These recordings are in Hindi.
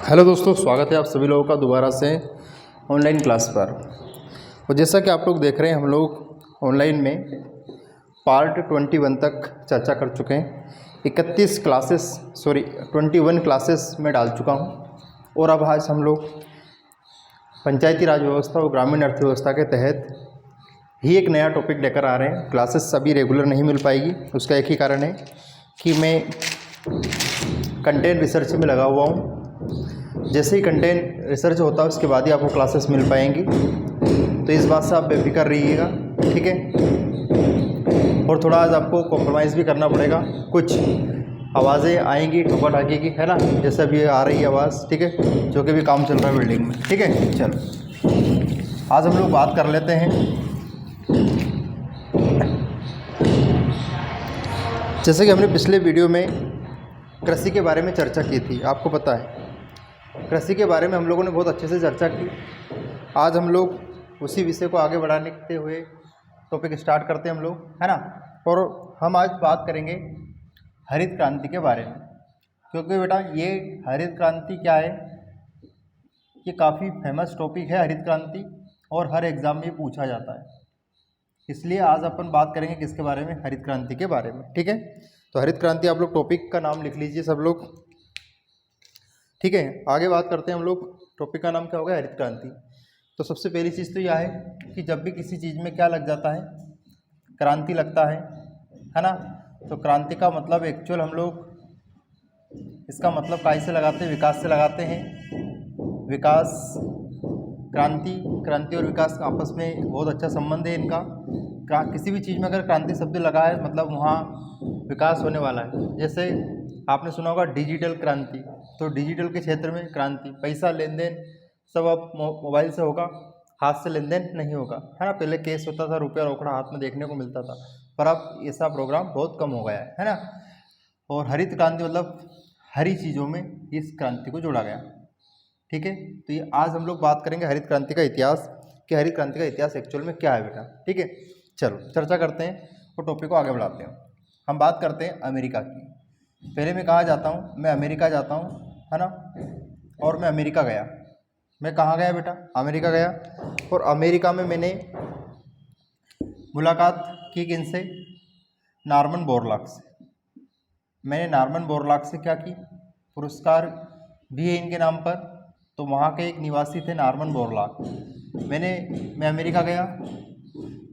हेलो दोस्तों, स्वागत है आप सभी लोगों का दोबारा से ऑनलाइन क्लास पर। और जैसा कि आप लोग देख रहे हैं, हम लोग ऑनलाइन में पार्ट 21 तक चर्चा कर चुके हैं। 21 क्लासेस में डाल चुका हूं। और अब आज हम लोग पंचायती राज व्यवस्था और ग्रामीण अर्थव्यवस्था के तहत ही एक नया टॉपिक लेकर आ रहे हैं। क्लासेस सभी रेगुलर नहीं मिल पाएगी, उसका एक ही कारण है कि मैं कंटेंट रिसर्च में लगा हुआ हूँ। जैसे ही कंटेंट रिसर्च होता है उसके बाद ही आपको क्लासेस मिल पाएंगी, तो इस बात से आप बेफिक्र रहिएगा, ठीक है। और थोड़ा आज आपको कॉम्प्रोमाइज़ भी करना पड़ेगा। कुछ आवाज़ें आएंगी ठोका ठाकी की, है ना, जैसे अभी आ रही है आवाज़, ठीक है, जो कि भी काम चल रहा है बिल्डिंग में, ठीक है। चलो आज हम लोग बात कर लेते हैं। जैसे कि हमने पिछले वीडियो में कृषि के बारे में चर्चा की थी, आपको पता है कृषि के बारे में हम लोगों ने बहुत अच्छे से चर्चा की। आज हम लोग उसी विषय को आगे बढ़ाते हुए टॉपिक स्टार्ट करते हैं हम लोग, है ना। और हम आज बात करेंगे हरित क्रांति के बारे में, क्योंकि बेटा ये हरित क्रांति क्या है, ये काफ़ी फेमस टॉपिक है हरित क्रांति, और हर एग्ज़ाम में पूछा जाता है। इसलिए आज अपन बात करेंगे किसके बारे में, हरित क्रांति के बारे में, ठीक है। तो हरित क्रांति आप लोग टॉपिक का नाम लिख लीजिए सब लोग, ठीक है। आगे बात करते हैं हम लोग। टॉपिक का नाम क्या होगा, हरित क्रांति। तो सबसे पहली चीज़ तो यह है कि जब भी किसी चीज़ में क्या लग जाता है, क्रांति लगता है ना। तो क्रांति का मतलब एक्चुअल हम लोग इसका मतलब काय से लगाते हैं, विकास से लगाते हैं। विकास, क्रांति और विकास का आपस में बहुत अच्छा संबंध है इनका। किसी भी चीज़ में अगर क्रांति शब्द लगा है मतलब वहाँ विकास होने वाला है। जैसे आपने सुना होगा डिजिटल क्रांति, तो डिजिटल के क्षेत्र में क्रांति, पैसा लेन देन सब अब मोबाइल से होगा, हाथ से लेन देन नहीं होगा, है ना। पहले केस होता था, रुपया रोकड़ा हाथ में देखने को मिलता था, पर अब ऐसा प्रोग्राम बहुत कम हो गया है ना। और हरित क्रांति मतलब हरी चीज़ों में इस क्रांति को जोड़ा गया, ठीक है। तो ये आज हम लोग बात करेंगे हरित क्रांति का इतिहास, कि हरित क्रांति का इतिहास एक्चुअल में क्या है बेटा, ठीक है। चलो चर्चा करते हैं और टॉपिक को आगे बढ़ाते हैं। हम बात करते हैं अमेरिका की। पहले मैं कहाँ जाता हूँ, मैं अमेरिका जाता हूँ, है ना। और मैं अमेरिका गया, मैं कहाँ गया बेटा, अमेरिका गया। और अमेरिका में मैंने मुलाकात की किनसे, नॉर्मन बोरलॉग से। मैंने नॉर्मन बोरलॉग से क्या की, पुरस्कार भी है इनके नाम पर। तो वहाँ के एक निवासी थे नॉर्मन बोरलॉग। मैं अमेरिका गया,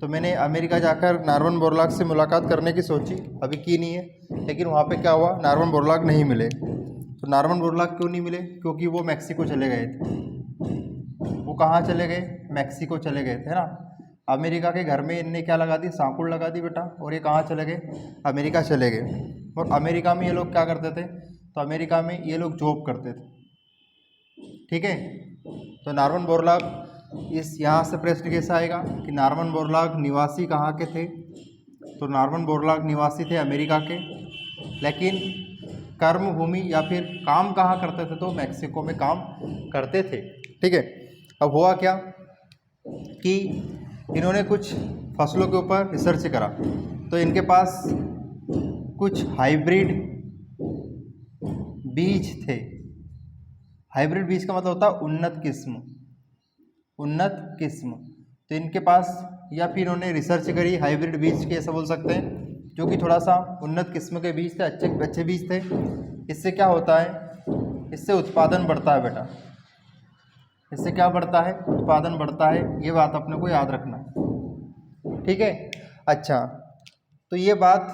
तो मैंने अमेरिका जाकर नॉर्मन बोरलॉग से मुलाकात करने की सोची, अभी की नहीं है। लेकिन वहाँ पे क्या हुआ, नॉर्मन बोरलॉग नहीं मिले। तो नॉर्मन बोरलॉग क्यों नहीं मिले, क्योंकि वो मैक्सिको चले गए थे। वो कहाँ चले गए, मैक्सिको चले गए थे, है ना। अमेरिका के घर में इनने क्या लगा दी, सांकुड़ लगा दी बेटा, और ये कहाँ चले गए, अमेरिका चले गए। और अमेरिका में ये लोग क्या करते थे, तो अमेरिका में ये लोग जॉब करते थे, ठीक है। तो नॉर्मन बोरलॉग, इस यहाँ से प्रश्न कैसा आएगा कि नॉर्मन बोरलॉग निवासी कहाँ के थे, तो नॉर्मन बोरलॉग निवासी थे अमेरिका के, लेकिन कर्म भूमि या फिर काम कहाँ करते थे, तो मैक्सिको में काम करते थे, ठीक है। अब हुआ क्या कि इन्होंने कुछ फसलों के ऊपर रिसर्च करा, तो इनके पास कुछ हाइब्रिड बीज थे। हाइब्रिड बीज का मतलब होता है उन्नत किस्म, उन्नत किस्म। तो इनके पास, या फिर इन्होंने रिसर्च करी हाइब्रिड बीज के, ऐसा बोल सकते हैं, जो कि थोड़ा सा उन्नत किस्म के बीज थे, अच्छे बीज थे। इससे क्या होता है, इससे उत्पादन बढ़ता है बेटा। इससे क्या बढ़ता है, उत्पादन बढ़ता है, ये बात अपने को याद रखना है, ठीक है। अच्छा, तो ये बात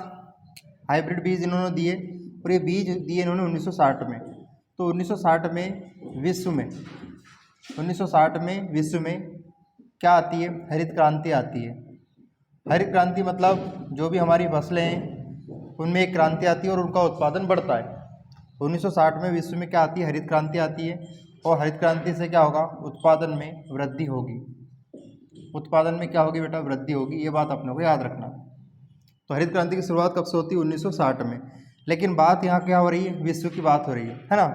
हाइब्रिड बीज इन्होंने दिए, और ये बीज दिए इन्होंने 1960 में। तो 1960 में विश्व में 1960 में विश्व में क्या आती है, हरित क्रांति आती है। हरित क्रांति मतलब जो भी हमारी फसलें हैं उनमें एक क्रांति आती है और उनका उत्पादन बढ़ता है। 1960 में विश्व में क्या आती है, हरित क्रांति आती है। और हरित क्रांति से क्या होगा, उत्पादन में वृद्धि होगी। उत्पादन में क्या होगी बेटा, वृद्धि होगी, ये बात अपने को याद रखना। तो हरित क्रांति की शुरुआत कब से होती है, 1960 में। लेकिन बात यहाँ क्या हो रही है, विश्व की बात हो रही है ना।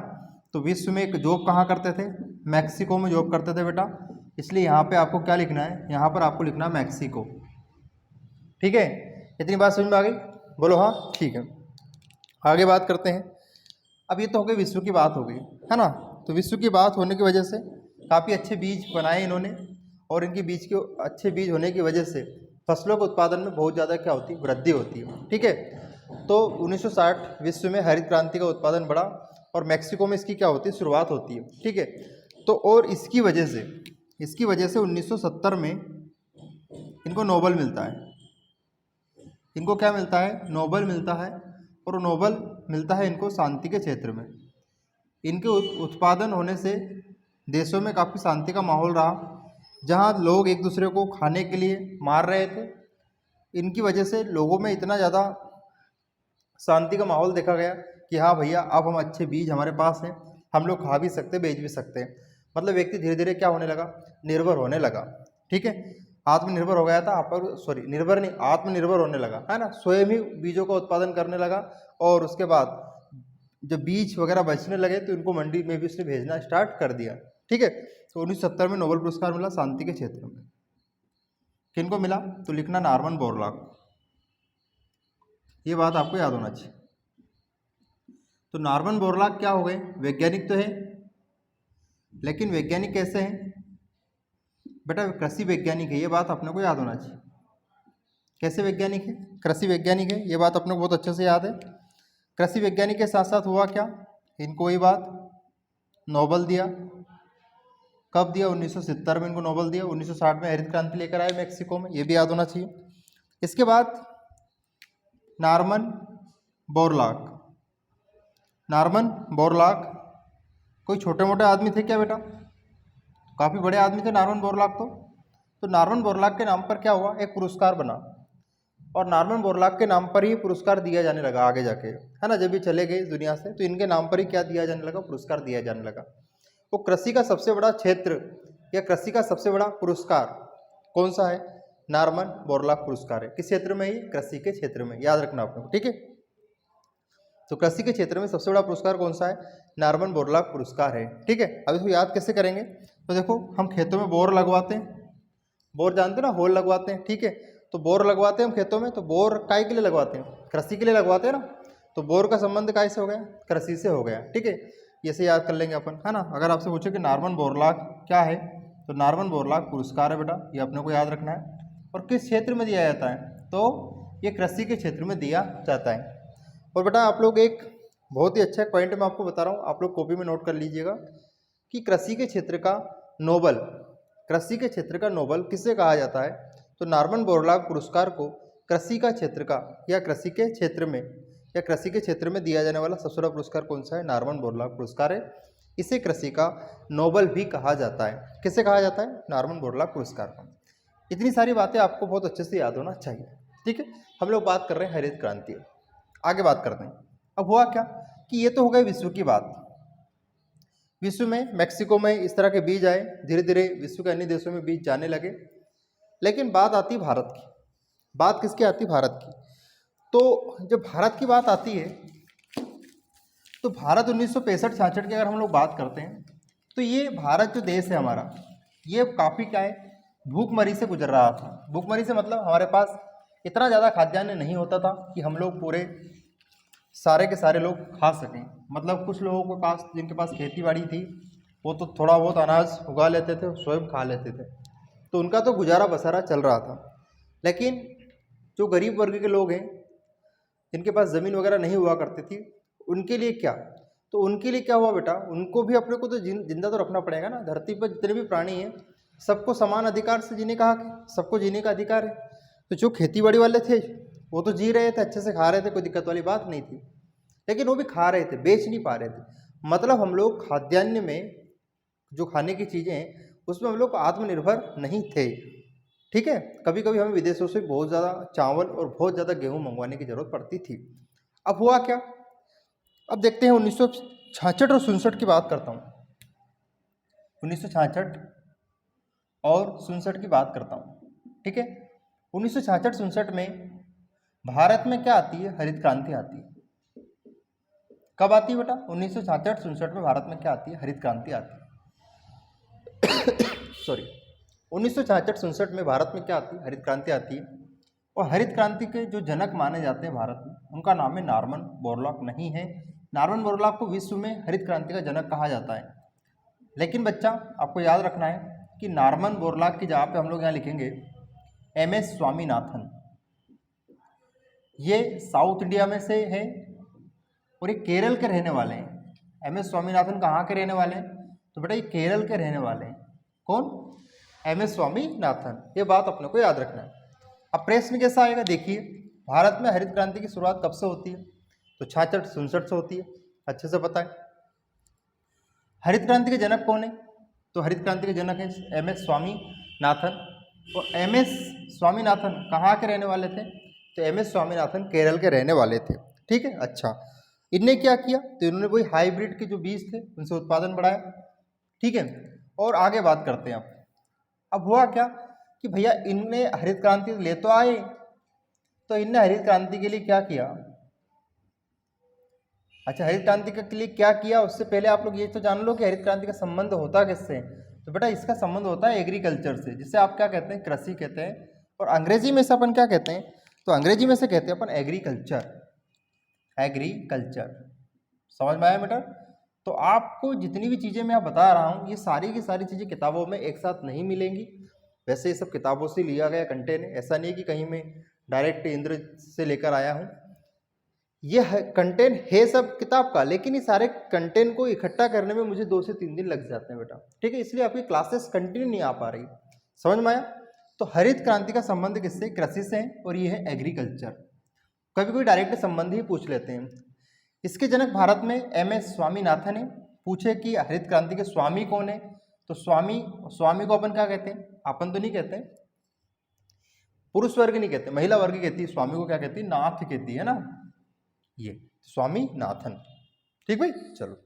तो विश्व में एक जॉब कहाँ करते थे, मैक्सिको में जॉब करते थे बेटा। इसलिए यहाँ पे आपको क्या लिखना है, यहाँ पर आपको लिखना है मैक्सिको, ठीक है। इतनी बात समझ में आ गई, बोलो हाँ, ठीक है। आगे बात करते हैं। अब ये तो हो गई विश्व की बात हो गई, है ना। तो विश्व की बात होने की वजह से काफ़ी अच्छे बीज बनाए इन्होंने, और इनके बीज के अच्छे बीज होने की वजह से फसलों के उत्पादन में बहुत ज़्यादा क्या होती है, वृद्धि होती है। ठीक है, तो 1960 विश्व में हरित क्रांति का उत्पादन बढ़ा और मैक्सिको में इसकी क्या होती है, शुरुआत होती है। ठीक है, तो और इसकी वजह से 1970 में इनको नोबेल मिलता है। इनको क्या मिलता है, नोबेल मिलता है, और नोबेल मिलता है इनको शांति के क्षेत्र में। इनके उत्पादन होने से देशों में काफ़ी शांति का माहौल रहा, जहाँ लोग एक दूसरे को खाने के लिए मार रहे थे। इनकी वजह से लोगों में इतना ज़्यादा शांति का माहौल देखा गया कि हाँ भैया, अब हम अच्छे बीज हमारे पास हैं, हम लोग खा भी सकते, बेच भी सकते हैं। मतलब व्यक्ति धीरे धीरे क्या होने लगा, निर्भर होने लगा। ठीक है, आत्मनिर्भर हो गया था, निर्भर नहीं, आत्मनिर्भर होने लगा, है ना। स्वयं ही बीजों का उत्पादन करने लगा, और उसके बाद जब बीज वगैरह बचने लगे तो उनको मंडी में भी उसने भेजना स्टार्ट कर दिया। ठीक है, तो 1970 में नोबेल पुरस्कार मिला शांति के क्षेत्र में। किनको मिला, तो लिखना नॉर्मन बोरलॉग, ये बात आपको याद होना चाहिए। तो नॉर्मन बोरलॉग क्या हो गए, वैज्ञानिक तो है, लेकिन वैज्ञानिक कैसे हैं बेटा, कृषि वैज्ञानिक है, ये बात अपने को याद होना चाहिए। कैसे वैज्ञानिक है, कृषि वैज्ञानिक है, ये बात अपने को बहुत अच्छे से याद है। कृषि वैज्ञानिक के साथ साथ हुआ क्या, इनको वही बात नोबेल दिया। कब दिया, 1970 में इनको नोबेल दिया। 1960 में हरित क्रांति लेकर आए मैक्सिको में, ये भी याद होना चाहिए। इसके बाद नॉर्मन बोरलॉग, नॉर्मन बोरलॉग कोई छोटे मोटे आदमी थे क्या बेटा, काफ़ी बड़े आदमी थे नॉर्मन बोरलॉग तो नॉर्मन बोरलॉग के नाम पर क्या हुआ, एक पुरस्कार बना, और नॉर्मन बोरलॉग के नाम पर ही पुरस्कार दिया जाने लगा आगे जाके, है ना। जब ये चले गए दुनिया से तो इनके नाम पर ही क्या दिया जाने लगा, पुरस्कार दिया जाने लगा। वो कृषि का सबसे बड़ा क्षेत्र या कृषि का सबसे बड़ा पुरस्कार कौन सा है, नॉर्मन बोरलॉग पुरस्कार है। किस क्षेत्र में, ये कृषि के क्षेत्र में, याद रखना आपको। ठीक है, तो कृषि के क्षेत्र में सबसे बड़ा पुरस्कार कौन सा है, नॉर्मन बोरलॉग पुरस्कार है। ठीक है, अब इसको याद कैसे करेंगे, तो देखो हम खेतों में बोर लगवाते हैं, बोर जानते हैं ना, होल लगवाते हैं। ठीक है, तो बोर लगवाते हैं हम खेतों में, तो बोर काय के लिए लगवाते हैं, कृषि के लिए लगवाते हैं ना। तो बोर का संबंध काय से हो गया, कृषि से हो गया। ठीक है, ऐसे याद कर लेंगे अपन, है ना। अगर आपसे पूछे कि नॉर्मन बोरलॉग क्या है, तो नॉर्मन बोरलॉग पुरस्कार है बेटा, ये अपने को याद रखना है। और किस क्षेत्र में दिया जाता है, तो ये कृषि के क्षेत्र में दिया जाता है। और बेटा आप लोग एक बहुत ही अच्छा पॉइंट मैं आपको बता रहा हूँ, आप लोग कॉपी में नोट कर लीजिएगा कि कृषि के क्षेत्र का नोबेल, कृषि के क्षेत्र का नोबेल किसे कहा जाता है, तो नॉर्मन बोरलॉग पुरस्कार को कृषि का क्षेत्र का या कृषि के क्षेत्र में या कृषि के क्षेत्र में दिया जाने वाला सबसे बड़ा पुरस्कार कौन सा है, नॉर्मन बोरलॉग पुरस्कार है। इसे कृषि का नोबेल भी कहा जाता है। किसे कहा जाता है, नॉर्मन बोरलॉग पुरस्कार को। इतनी सारी बातें आपको बहुत अच्छे से याद होना चाहिए। ठीक है, हम लोग बात कर रहे हैं हरित क्रांति, आगे बात करते हैं। अब हुआ क्या कि ये तो हो गई विश्व की बात, विश्व में मैक्सिको में इस तरह के बीज आए, धीरे धीरे विश्व के अन्य देशों में बीज जाने लगे। लेकिन बात आती भारत की, बात किसकी आती, भारत की। तो जब भारत की बात आती है तो भारत 1965-66 की अगर हम लोग बात करते हैं, तो ये भारत जो देश है हमारा, ये काफ़ी क्या है, भूखमरी से गुजर रहा था। भूखमरी से मतलब हमारे पास इतना ज़्यादा खाद्यान्न नहीं होता था कि हम लोग पूरे सारे के सारे लोग खा सकें। मतलब कुछ लोगों के पास, जिनके पास खेती बाड़ी थी, वो तो थोड़ा बहुत अनाज उगा लेते थे, स्वयं खा लेते थे, तो उनका तो गुजारा बसारा चल रहा था। लेकिन जो गरीब वर्ग के लोग हैं, जिनके पास ज़मीन वगैरह नहीं हुआ करती थी, उनके लिए क्या, तो उनके लिए क्या हुआ बेटा, उनको भी अपने को तो जिंदा तो रखना पड़ेगा ना। धरती पर जितने भी प्राणी हैं सबको समान अधिकार से जीने का हक है, सबको जीने का अधिकार है। तो जो खेतीबाड़ी वाले थे वो तो जी रहे थे, अच्छे से खा रहे थे, कोई दिक्कत वाली बात नहीं थी, लेकिन वो भी खा रहे थे, बेच नहीं पा रहे थे। मतलब हम लोग खाद्यान्न में जो खाने की चीज़ें हैं उसमें हम लोग आत्मनिर्भर नहीं थे। ठीक है, कभी कभी हमें विदेशों से बहुत ज़्यादा चावल और बहुत ज़्यादा गेहूँ मंगवाने की ज़रूरत पड़ती थी। अब हुआ क्या, अब देखते हैं 1966 और 67 की बात करता हूँ। 1966 और 67 की बात करता हूँ। ठीक है, 1966-67 में भारत में क्या आती है, हरित क्रांति आती है। कब आती है बेटा, 1966-67 में भारत में क्या आती है, हरित क्रांति आती है। सॉरी, 1966-67 में भारत में क्या आती है, हरित क्रांति आती है। और हरित क्रांति के जो जनक माने जाते हैं भारत में, उनका नाम है नॉर्मन बोरलॉग नहीं है। नॉर्मन बोरलॉग को विश्व में हरित क्रांति का जनक कहा जाता है। लेकिन बच्चा आपको याद रखना है कि नॉर्मन बोरलॉग की जगह पे हम लोग यहाँ लिखेंगे MS स्वामीनाथन। ये साउथ इंडिया में से है और ये केरल के रहने वाले हैं। MS स्वामीनाथन कहाँ के रहने वाले हैं? तो बेटा ये केरल के रहने वाले हैं। कौन? MS स्वामीनाथन। ये बात अपने को याद रखना है। अब प्रश्न कैसा आएगा देखिए, भारत में हरित क्रांति की शुरुआत कब से होती है? तो 66-67 से होती है, अच्छे से पता है। हरित क्रांति के जनक कौन है? तो हरित क्रांति के जनक है MS स्वामीनाथन। और MS स्वामीनाथन कहाँ के रहने वाले थे? तो MS स्वामीनाथन केरल के रहने वाले थे। ठीक है, अच्छा इनने क्या किया? तो इन्होंने वही हाइब्रिड के जो बीज थे उनसे उत्पादन बढ़ाया। ठीक है, और आगे बात करते हैं अब हुआ क्या कि भैया इनने हरित क्रांति ले तो आए, तो इनने हरित क्रांति के लिए क्या किया? अच्छा, हरित क्रांति के लिए क्या किया उससे पहले आप लोग ये तो जान लो कि हरित क्रांति का संबंध होता किससे? तो बेटा इसका संबंध होता है एग्रीकल्चर से, जिसे आप क्या कहते हैं? कृषि कहते हैं। और अंग्रेजी में से अपन क्या कहते हैं? तो अंग्रेजी में से कहते हैं अपन एग्रीकल्चर। एग्रीकल्चर समझ में आया बेटा? तो आपको जितनी भी चीज़ें मैं बता रहा हूँ ये सारी की सारी चीज़ें किताबों में एक साथ नहीं मिलेंगी। वैसे ये सब किताबों से लिया गया कंटेंट है, ऐसा नहीं है कि कहीं मैं डायरेक्ट इंद्र से लेकर आया हूँ। ये कंटेंट है सब किताब का, लेकिन ये सारे कंटेंट को इकट्ठा करने में मुझे 2 से 3 दिन लग जाते हैं बेटा। ठीक है, इसलिए आपकी क्लासेस कंटिन्यू नहीं आ पा रही। समझ में आया? तो हरित क्रांति का संबंध किससे? कृषि से है, और ये है एग्रीकल्चर। कभी कोई डायरेक्ट संबंध ही पूछ लेते हैं। इसके जनक भारत में MS स्वामीनाथन है। पूछे कि हरित क्रांति के स्वामी कौन है? तो स्वामी को अपन क्या कहते हैं? अपन तो नहीं कहते, पुरुष वर्ग नहीं कहते, महिला वर्ग कहती है। स्वामी को क्या कहती है? नाथ कहती है ना, ये स्वामीनाथन। ठीक भाई, चलो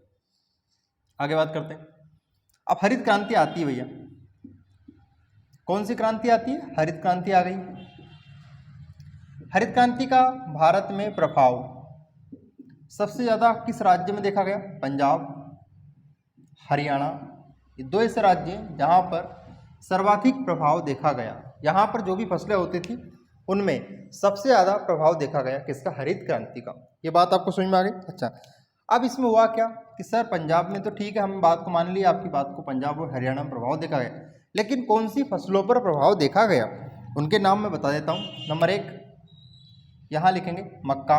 आगे बात करते हैं। अब हरित क्रांति आती है भैया, कौन सी क्रांति आती है? हरित क्रांति आ गई। हरित क्रांति का भारत में प्रभाव सबसे ज्यादा किस राज्य में देखा गया? पंजाब, हरियाणा, ये 2 ऐसे राज्य हैं जहां पर सर्वाधिक प्रभाव देखा गया। यहाँ पर जो भी फसलें होती थी उनमें सबसे ज़्यादा प्रभाव देखा गया किसका? हरित क्रांति का। ये बात आपको समझ में आ गई? अच्छा, अब इसमें हुआ क्या कि सर पंजाब में तो ठीक है, हम बात को मान लिया आपकी बात को, पंजाब और हरियाणा में प्रभाव देखा गया, लेकिन कौन सी फसलों पर प्रभाव देखा गया उनके नाम मैं बता देता हूँ। नंबर 1 यहाँ लिखेंगे मक्का,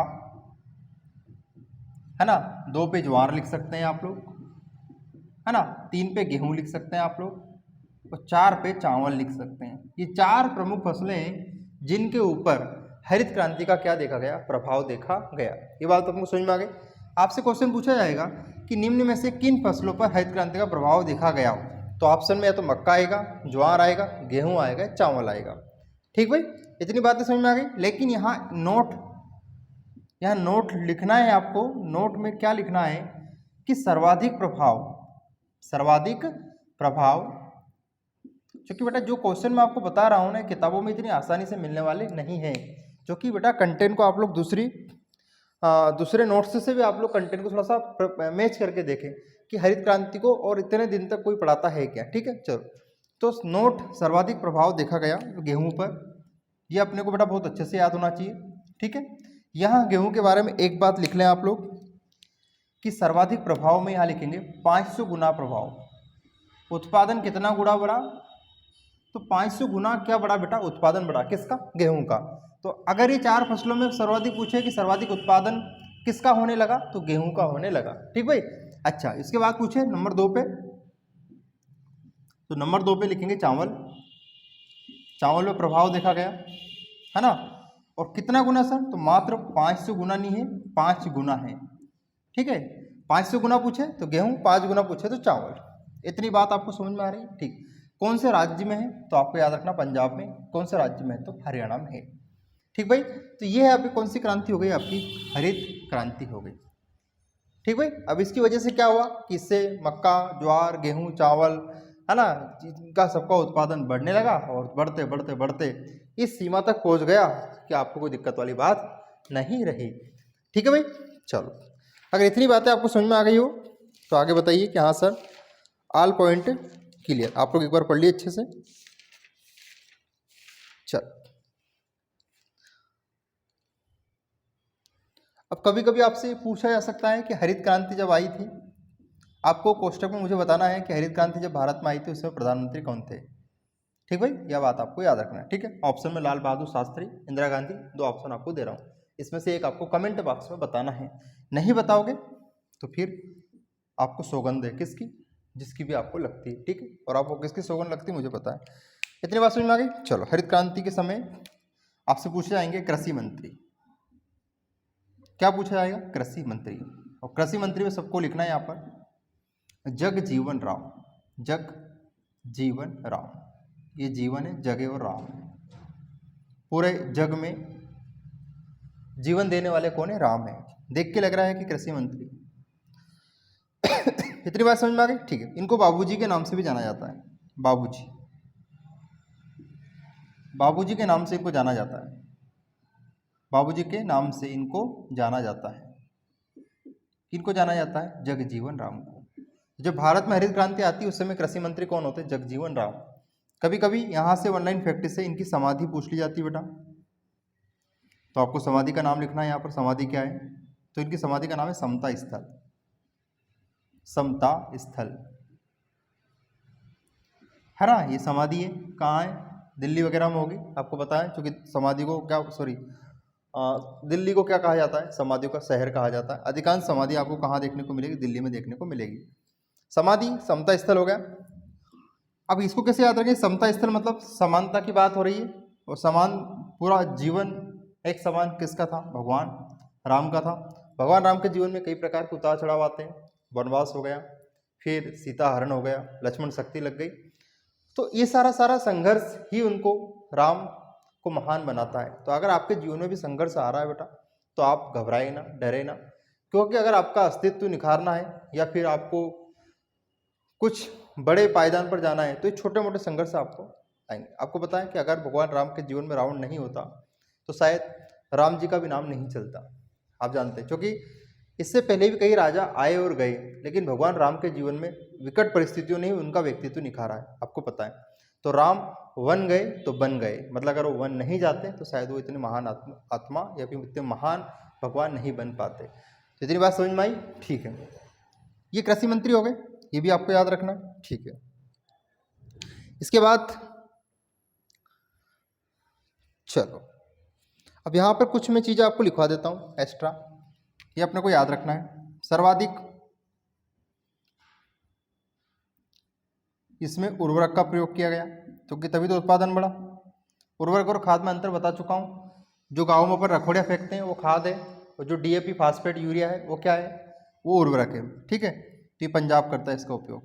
है ना। 2 पे ज्वार लिख सकते हैं आप लोग, है ना। 3 पे गेहूँ लिख सकते हैं आप लोग, और 4 पे चावल लिख सकते हैं। ये 4 प्रमुख फसलें हैं जिनके ऊपर हरित क्रांति का क्या देखा गया? प्रभाव देखा गया। ये बात तो आपको समझ में आ गई। आपसे क्वेश्चन पूछा जाएगा कि निम्न में से किन फसलों पर हरित क्रांति का प्रभाव देखा गया? तो ऑप्शन में या तो मक्का आएगा, ज्वार आएगा, गेहूं आएगा, चावल आएगा। ठीक भाई, इतनी बातें समझ में आ गई। लेकिन यहाँ नोट लिखना है आपको। नोट में क्या लिखना है कि सर्वाधिक प्रभाव, क्योंकि बेटा जो क्वेश्चन मैं आपको बता रहा हूँ ना किताबों में इतनी आसानी से मिलने वाले नहीं हैं, क्योंकि बेटा कंटेंट को आप लोग दूसरे नोट्स से भी आप लोग कंटेंट को थोड़ा सा मैच करके देखें कि हरित क्रांति को और इतने दिन तक कोई पढ़ाता है क्या। ठीक है, चलो तो नोट सर्वाधिक प्रभाव देखा गया गेहूं पर, ये अपने को बेटा बहुत अच्छे से याद होना चाहिए। ठीक है, यहाँ गेहूं के बारे में एक बात लिख लें आप लोग कि सर्वाधिक प्रभाव में यहाँ लिखेंगे 500 गुना प्रभाव। उत्पादन कितना गुना बढ़ा? तो 500 गुना क्या बढ़ा बेटा? उत्पादन बढ़ा। किसका? गेहूं का। तो अगर ये 4 फसलों में सर्वाधिक पूछे कि सर्वाधिक उत्पादन किसका होने लगा, तो गेहूं का होने लगा। ठीक भाई, अच्छा इसके बाद पूछे नंबर 2 पे, तो नंबर 2 पे लिखेंगे चावल। चावल में प्रभाव देखा गया, है ना। और कितना गुना सर? तो मात्र 500 गुना नहीं है, 5 गुना है। ठीक है, 500 गुना पूछे तो गेहूं, 5 गुना पूछे तो चावल। इतनी बात आपको समझ में आ रही? ठीक। कौन से राज्य में है? तो आपको याद रखना पंजाब में। कौन से राज्य में है? तो हरियाणा में है। ठीक भाई, तो ये है आपकी कौन सी क्रांति हो गई? आपकी हरित क्रांति हो गई। ठीक भाई, अब इसकी वजह से क्या हुआ कि इससे मक्का, ज्वार, गेहूं, चावल, है ना, इनका सबका उत्पादन बढ़ने लगा और बढ़ते बढ़ते बढ़ते इस सीमा तक पहुंच गया कि आपको कोई दिक्कत वाली बात नहीं रही। ठीक है भाई, चलो अगर इतनी बातें आपको समझ में आ गई हो तो आगे बताइए कि हाँ सर ऑल पॉइंट क्लियर। आप लोग एक बार पढ़ लिए अच्छे से। चल, अब कभी कभी आपसे पूछा जा सकता है कि हरित क्रांति जब आई थी आपको कोष्टक में मुझे बताना है कि हरित क्रांति जब भारत में आई थी उसमें प्रधानमंत्री कौन थे। ठीक भाई, यह बात आपको याद रखना है। ठीक है, ऑप्शन में लाल बहादुर शास्त्री, इंदिरा गांधी, 2 ऑप्शन आपको दे रहा हूँ, इसमें से एक आपको कमेंट बॉक्स में बताना है। नहीं बताओगे तो फिर आपको सौगंध है किसकी, जिसकी भी आपको लगती है। ठीक है, और आपको किसकी सौगंध लगती है मुझे पता है। इतनी बात समझ में आ गई। चलो, हरित क्रांति के समय आपसे पूछे जाएंगे कृषि मंत्री। क्या पूछा जाएगा? कृषि मंत्री। और कृषि मंत्री में सबको लिखना है यहाँ पर जगजीवन राम। जगजीवन राम, ये जीवन है, जग है और राम है। पूरे जग में जीवन देने वाले कौन है? राम है। देख के लग रहा है कि कृषि मंत्री। इतनी बात समझ में आ गई। ठीक है, इनको बाबूजी के नाम से भी जाना जाता है। बाबूजी, बाबूजी के नाम से इनको जाना जाता है। बाबूजी के नाम से इनको जाना जाता है। किनको जाना जाता है? जगजीवन राम को। जब भारत में हरित क्रांति आती है उस समय कृषि मंत्री कौन होते हैं? जगजीवन राम। कभी कभी यहाँ से ऑनलाइन फैक्ट से इनकी समाधि पूछ ली जाती है बेटा, तो आपको समाधि का नाम लिखना है। यहाँ पर समाधि क्या है? तो इनकी समाधि का नाम है समता स्थल। समता स्थल है ना, ये समाधि है। कहाँ है? दिल्ली वगैरह में होगी, आपको पता है, क्योंकि समाधि को क्या, सॉरी, दिल्ली को क्या कहा जाता है? समाधियों का शहर कहा जाता है। अधिकांश समाधि आपको कहाँ देखने को मिलेगी? दिल्ली में देखने को मिलेगी। समाधि समता स्थल हो गया। अब इसको कैसे याद रखें? समता स्थल मतलब समानता की बात हो रही है, और समान पूरा जीवन एक समान किसका था? भगवान राम का था। भगवान राम के जीवन में कई प्रकार के उतार चढ़ाव आते हैं। वनवास हो गया, फिर सीता हरण हो गया, लक्ष्मण शक्ति लग गई, तो ये सारा संघर्ष ही उनको राम को महान बनाता है। तो अगर आपके जीवन में भी संघर्ष आ रहा है बेटा, तो आप घबराए ना, डरे ना, क्योंकि अगर आपका अस्तित्व निखारना है या फिर आपको कुछ बड़े पायदान पर जाना है तो ये छोटे मोटे संघर्ष आपको आएंगे। आपको पता है कि अगर भगवान राम के जीवन में रावण नहीं होता तो शायद राम जी का भी नाम नहीं चलता। आप जानते हैं, क्योंकि इससे पहले भी कई राजा आए और गए, लेकिन भगवान राम के जीवन में विकट परिस्थितियों ने ही उनका व्यक्तित्व निखारा है, आपको पता है। तो राम वन गए तो बन गए, मतलब अगर वो वन नहीं जाते तो शायद वो इतने महान आत्मा या फिर इतने महान भगवान नहीं बन पाते। तो इतनी बात समझ में आई। ठीक है, ये कृषि मंत्री हो गए, ये भी आपको याद रखना। ठीक है, इसके बाद चलो, अब यहाँ पर कुछ मैं चीज़ें आपको लिखवा देता हूँ एक्स्ट्रा, ये अपने को याद रखना है। सर्वाधिक इसमें उर्वरक का प्रयोग किया गया, क्योंकि तभी तो उत्पादन बढ़ा। उर्वरक और खाद में अंतर बता चुका हूँ। जो गाँव में पर रखोड़िया फेंकते हैं वो खाद है, और जो डीएपी, फास्फेट, यूरिया है वो क्या है? वो उर्वरक है। ठीक है, तो ये पंजाब करता है इसका उपयोग।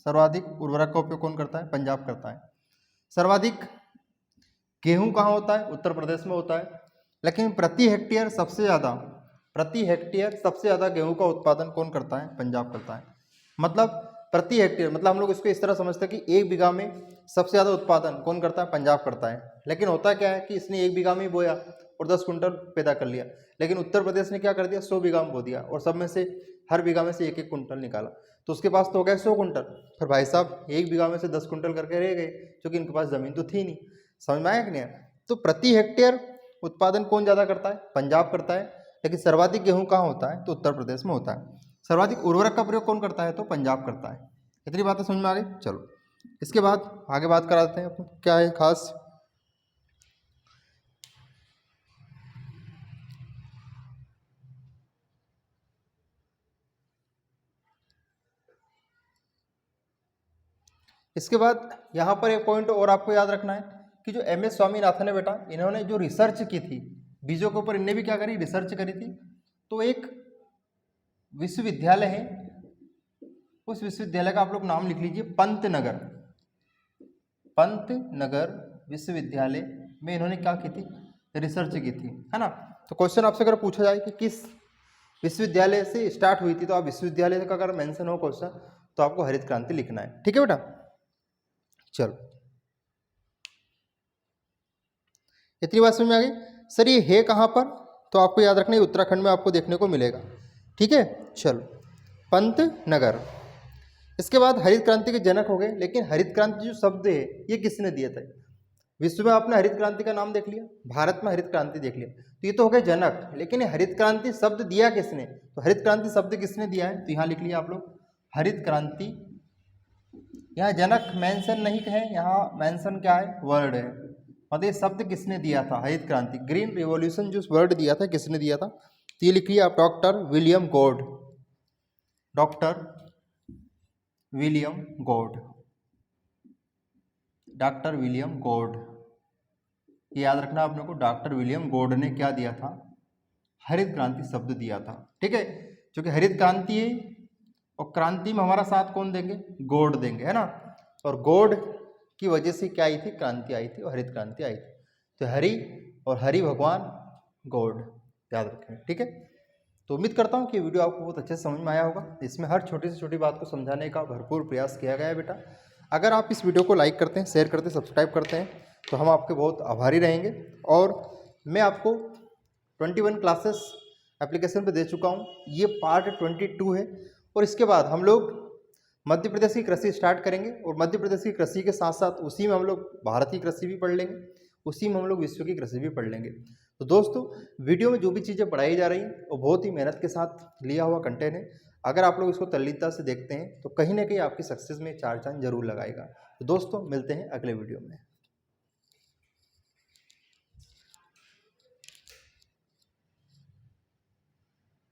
सर्वाधिक उर्वरक का उपयोग कौन करता है? पंजाब करता है। सर्वाधिक गेहूं कहाँ होता है? उत्तर प्रदेश में होता है। लेकिन प्रति हेक्टेयर सबसे ज़्यादा गेहूं का उत्पादन कौन करता है? पंजाब करता है। मतलब प्रति हेक्टेयर, मतलब हम लोग इसको इस तरह समझते हैं कि 1 बीघा में सबसे ज़्यादा उत्पादन कौन करता है? पंजाब करता है। लेकिन होता क्या है कि इसने 1 बीघा में बोया और 10 कुंटल पैदा कर लिया, लेकिन उत्तर प्रदेश ने क्या कर दिया? 100 बीघा में बो दिया, और सब में से हर बीघा में से 1-1 कुंटल निकाला, तो उसके पास तो हो गया 100 कुंटल। फिर भाई साहब 1 बीघा में से 10 कुंटल करके रह गए, क्योंकि इनके पास ज़मीन तो थी नहीं। समझ में आया कि नहीं? तो प्रति हेक्टेयर उत्पादन कौन ज़्यादा करता है? पंजाब करता है। लेकिन सर्वाधिक गेहूं कहाँ होता है? तो उत्तर प्रदेश में होता है। सर्वाधिक उर्वरक का प्रयोग कौन करता है? तो पंजाब करता है। इतनी बातें समझ में आ गई। चलो, इसके बाद आगे बात कराते हैं अपन क्या है खास। इसके बाद यहाँ पर एक पॉइंट और आपको याद रखना है कि जो MS स्वामीनाथन है बेटा, इन्होंने जो रिसर्च की थी बीजों के ऊपर, इनने भी क्या करी? रिसर्च करी थी। तो एक विश्वविद्यालय है, उस विश्वविद्यालय का आप लोग नाम लिख लीजिए, पंतनगर। पंतनगर विश्वविद्यालय में इन्होंने क्या की थी? रिसर्च की थी, है ना। तो क्वेश्चन आपसे अगर पूछा जाए कि किस विश्वविद्यालय से स्टार्ट हुई थी, तो आप विश्वविद्यालय का अगर मेंशन हो क्वेश्चन तो आपको हरित क्रांति लिखना है। ठीक है बेटा, चलो, इतनी बात समझ में आ गई। सर ये है कहाँ पर? तो आपको याद रखना है उत्तराखंड में आपको देखने को मिलेगा। ठीक है, चलो, पंतनगर। इसके बाद हरित क्रांति के जनक हो गए, लेकिन हरित क्रांति जो शब्द है ये किसने दिया था? विश्व में आपने हरित क्रांति का नाम देख लिया, भारत में हरित क्रांति देख लिया, तो ये तो हो गए जनक। लेकिन हरित क्रांति शब्द दिया किसने? तो हरित क्रांति शब्द किसने दिया है? तो यहाँ लिख लिया आप लोग, हरित क्रांति। यहाँ जनक मेंशन नहीं कहें, यहाँ मेंशन क्या है, वर्ड है। मतलब ये शब्द किसने दिया था, हरित क्रांति, ग्रीन रिवॉल्यूशन जो वर्ड दिया था किसने दिया था, तो ये लिखिए आप, doctor William God, doctor William God, doctor William God, ये याद रखना आपने को, डॉक्टर विलियम गॉड ने क्या दिया था, हरित क्रांति शब्द दिया था। ठीक है, क्योंकि हरित क्रांति है और क्रांति में हमारा साथ कौन देंगे, गॉड देंगे, है ना। और गॉड की वजह से क्या आई थी, क्रांति आई थी और हरित क्रांति आई थी। तो हरि और हरि भगवान गॉड, याद रखें। ठीक है, तो उम्मीद करता हूँ कि वीडियो आपको बहुत अच्छे से समझ में आया होगा। इसमें हर छोटी से छोटी बात को समझाने का भरपूर प्रयास किया गया है बेटा। अगर आप इस वीडियो को लाइक करते हैं, शेयर करते हैं, सब्सक्राइब करते हैं तो हम आपके बहुत आभारी रहेंगे। और मैं आपको 21 क्लासेस एप्लीकेशन पे दे चुका हूँ, ये पार्ट 22 है। और इसके बाद हम लोग मध्य प्रदेश की कृषि स्टार्ट करेंगे और मध्य प्रदेश की कृषि के साथ साथ उसी में हम लोग भारत की कृषि भी पढ़ लेंगे, उसी में हम लोग विश्व की कृषि भी पढ़ लेंगे। तो दोस्तों, वीडियो में जो भी चीज़ें पढ़ाई जा रही हैं वो बहुत ही मेहनत के साथ लिया हुआ कंटेंट है। अगर आप लोग इसको तल्लीनता से देखते हैं तो कहीं ना कहीं आपकी सक्सेस में चार चांद जरूर लगाएगा। तो दोस्तों, मिलते हैं अगले वीडियो में।